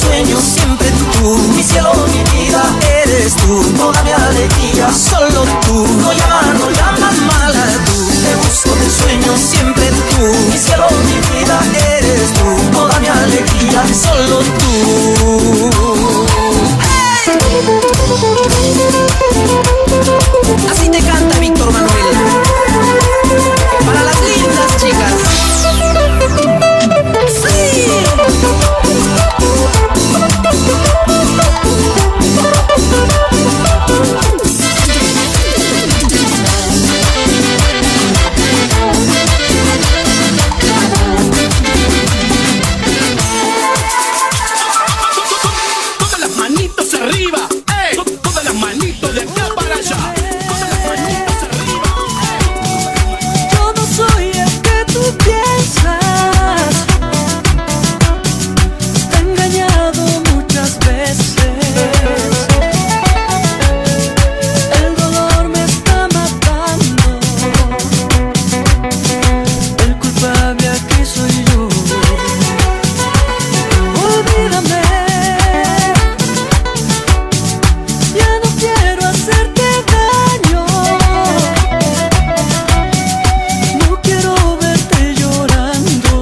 sueños siempre tú. Mi cielo, mi vida, eres tú. Toda mi alegría, solo tú. No llamas mala tú. Te busco de sueños siempre tú. Mi cielo, mi vida, eres tú. Toda mi alegría, solo tú. Así te canta Víctor Manuel. Para las lindas chicas. ¡Sí! Todas las manitos arriba. Todas las manitos de acá para allá. Todas las manitos arriba. Yo no soy el que tú piensas. Te he engañado muchas veces. El dolor me está matando. El culpable aquí soy yo. Olvídame. Ya no quiero hacerte daño. No quiero verte llorando.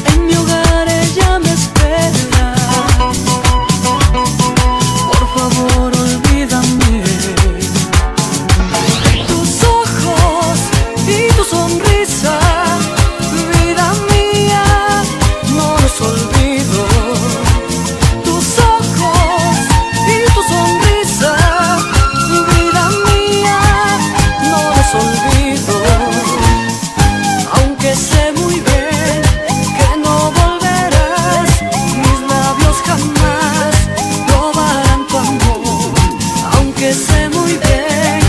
En mi hogar ella me espera. Por favor, olvídame. Tus ojos y tu sonrisa, vida mía, no los olvido. Tus ojos y tu sonrisa, vida mía, no los olvido. Aunque sé muy bien que no volverás, mis labios jamás probarán tu amor. Aunque sé muy bien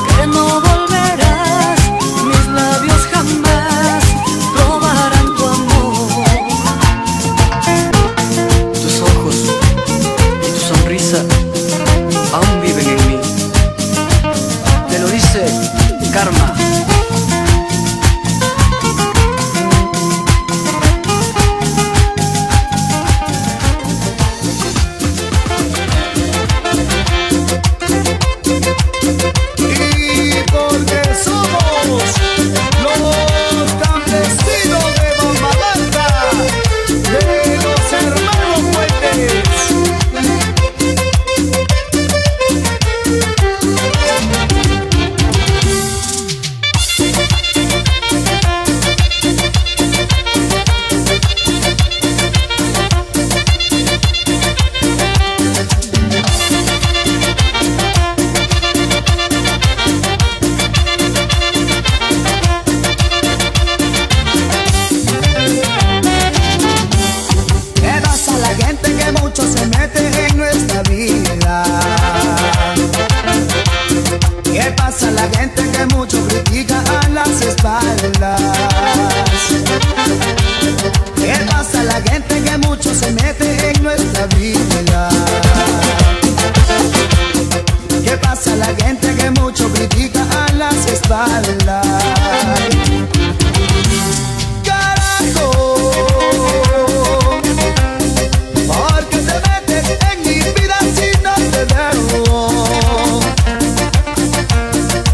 que no volverás, mis labios jamás probarán tu amor. Tus ojos y tu sonrisa aún viven en mí. Te lo dice Karma. Y porque somos los campesinos de Bomba Blanca, de los hermanos Fuentes. ¿Qué pasa a la gente que mucho se mete en nuestra vida? ¿Qué pasa a la gente que mucho critica a las espaldas? ¿Qué pasa a la gente que mucho se mete en nuestra vida? ¿Qué pasa a la gente que mucho critica a las espaldas? Carajo, porque te metes en mi vida si no te veo.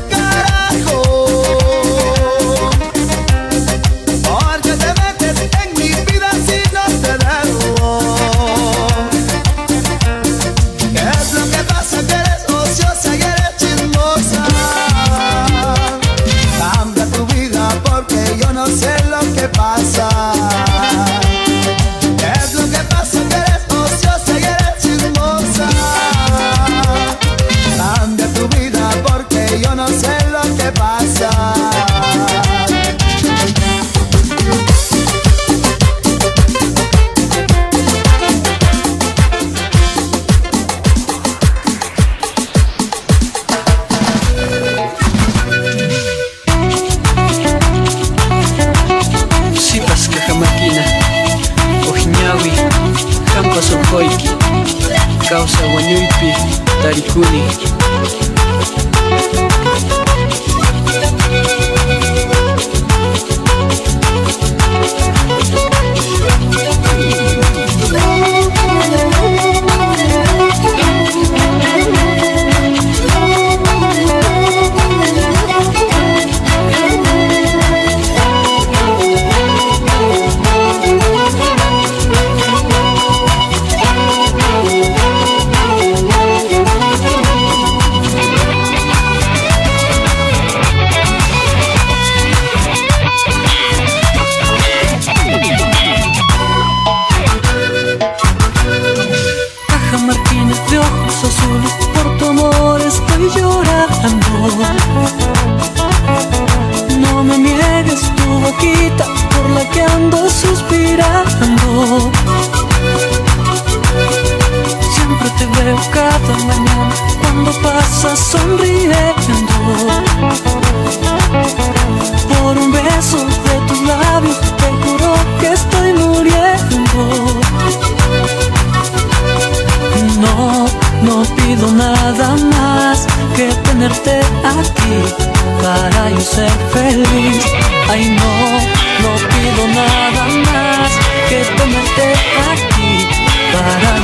Carajo, porque te metes en mi vida si no te veo. ¿Qué es lo que pasa? Que eres ociosa y eres chismosa. Cambia tu vida porque yo no sé lo que pasa. ¿Qué es lo que pasa? Que eres ociosa y eres chismosa. Cambia tu vida porque yo no sé lo que pasa. Sipas Cajamarquina, Ojinawi, Campa Sokoiki, Causa Guanyuipi, Tarikuni.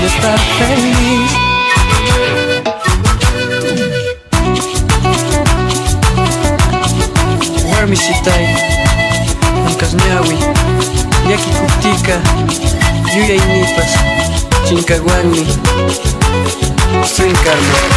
estar feliz. Hermisitai, Ancasñawi, Yaki Kuptika, Yuyay Nipas, Chincahuanmi, Swing Carmen.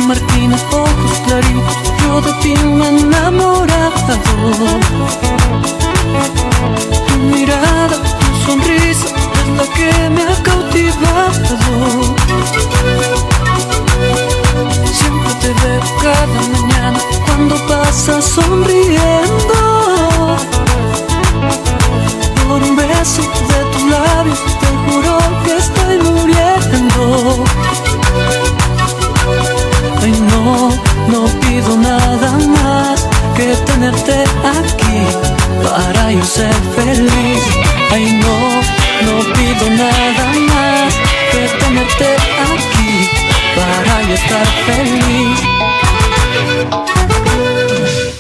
Martínez, ojos claritos, yo de ti me he enamorado. Tu mirada, tu sonrisa es la que me ha cautivado. Siempre te veo cada mañana cuando pasas sonriendo. Por un beso de tus labios te juro que estoy muriendo. Ay no, no pido nada más que tenerte aquí para yo ser feliz. Ay no, no pido nada más que tenerte aquí para yo estar feliz.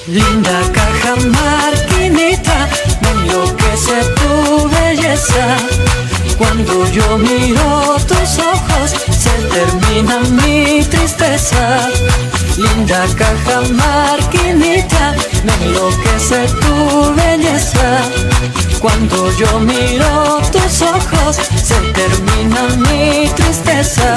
Linda caja marquinita, me enloquece tu belleza. Cuando yo miro tus ojos, se termina mi tristeza. Linda caja marquinita, me enloquece tu belleza. Cuando yo miro tus ojos, se termina mi tristeza.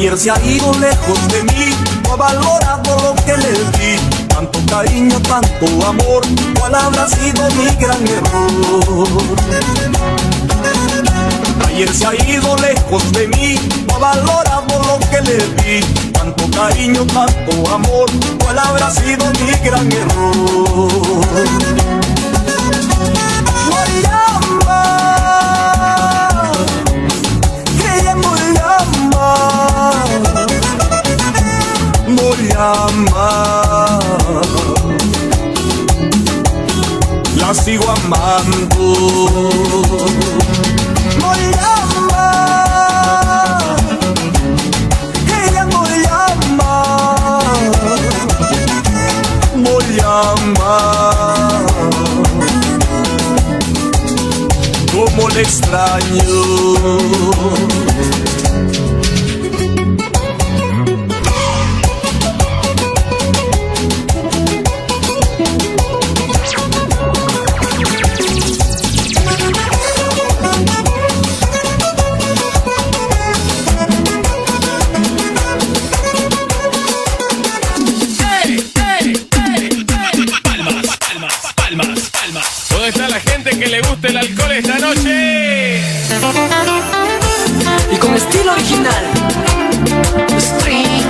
Ayer se ha ido lejos de mí, no ha valorado lo que le di. Tanto cariño, tanto amor, ¿cuál habrá sido mi gran error? Ayer se ha ido lejos de mí, no ha valorado lo que le di. Tanto cariño, tanto amor, ¿cuál habrá sido mi gran error? Moyama, ella Moyama, Moyama, la sigo amando. Moyama, ella Moyama, Moyama, como le extraño. ¿Dónde está la gente que le gusta el alcohol esta noche? Y con estilo original, String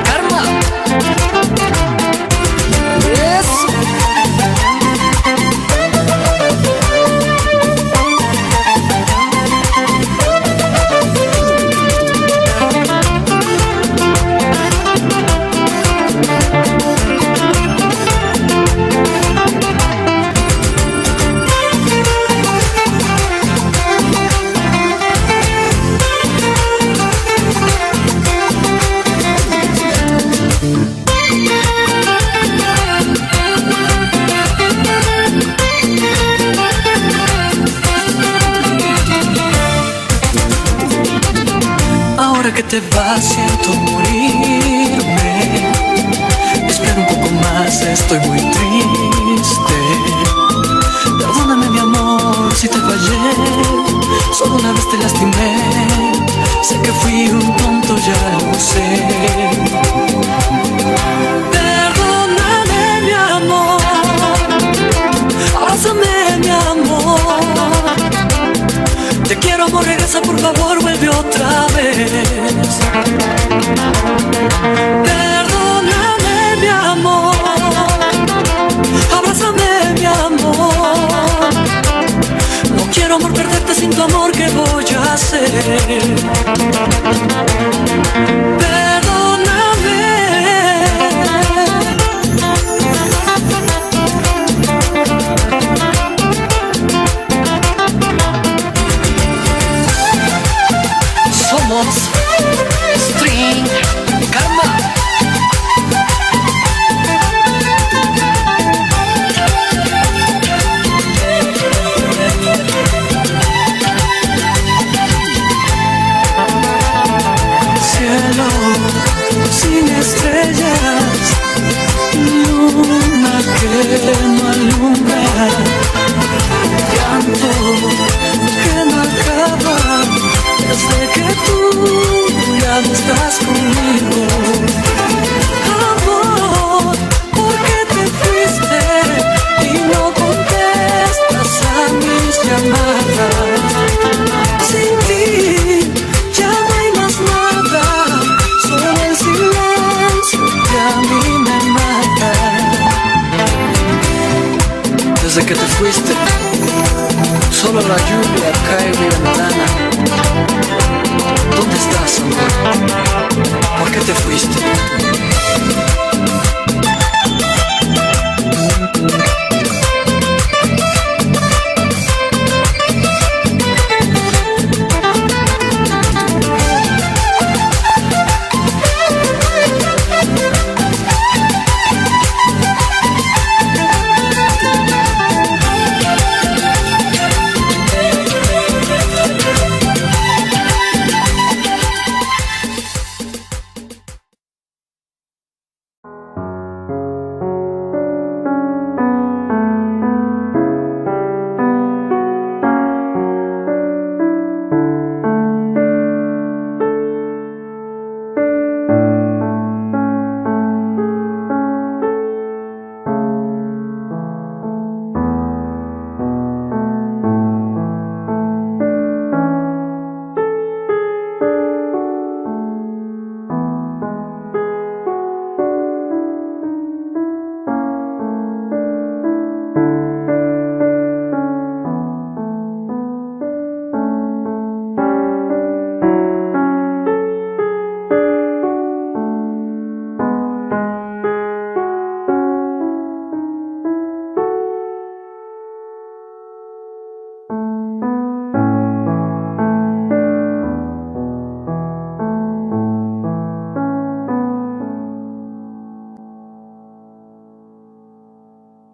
Karma. Eso. Ahora que te vas siento morirme. Espera un poco más, estoy muy triste. Perdóname mi amor si te fallé, solo una vez te lastimé. Sé que fui un tonto, ya lo sé. Perdóname mi amor, abrázame mi amor. Te quiero amor, regresa por favor, vuelve otra vez. Perdóname mi amor, abrázame mi amor. No quiero amor perderte sin tu amor, ¿qué voy a hacer? Perdóname. Somos String Karma. Cielo sin estrellas, luna que no alumbra, llanto que no acaba desde que tú ya no estás conmigo. Amor, ¿por qué te fuiste y no contestas a mis llamadas? Sin ti ya no hay más nada, solo el silencio que a mí me mata. Desde que te fuiste, solo la lluvia cae en mi ventana. ¿Dónde estás, amor? ¿Por qué te fuiste?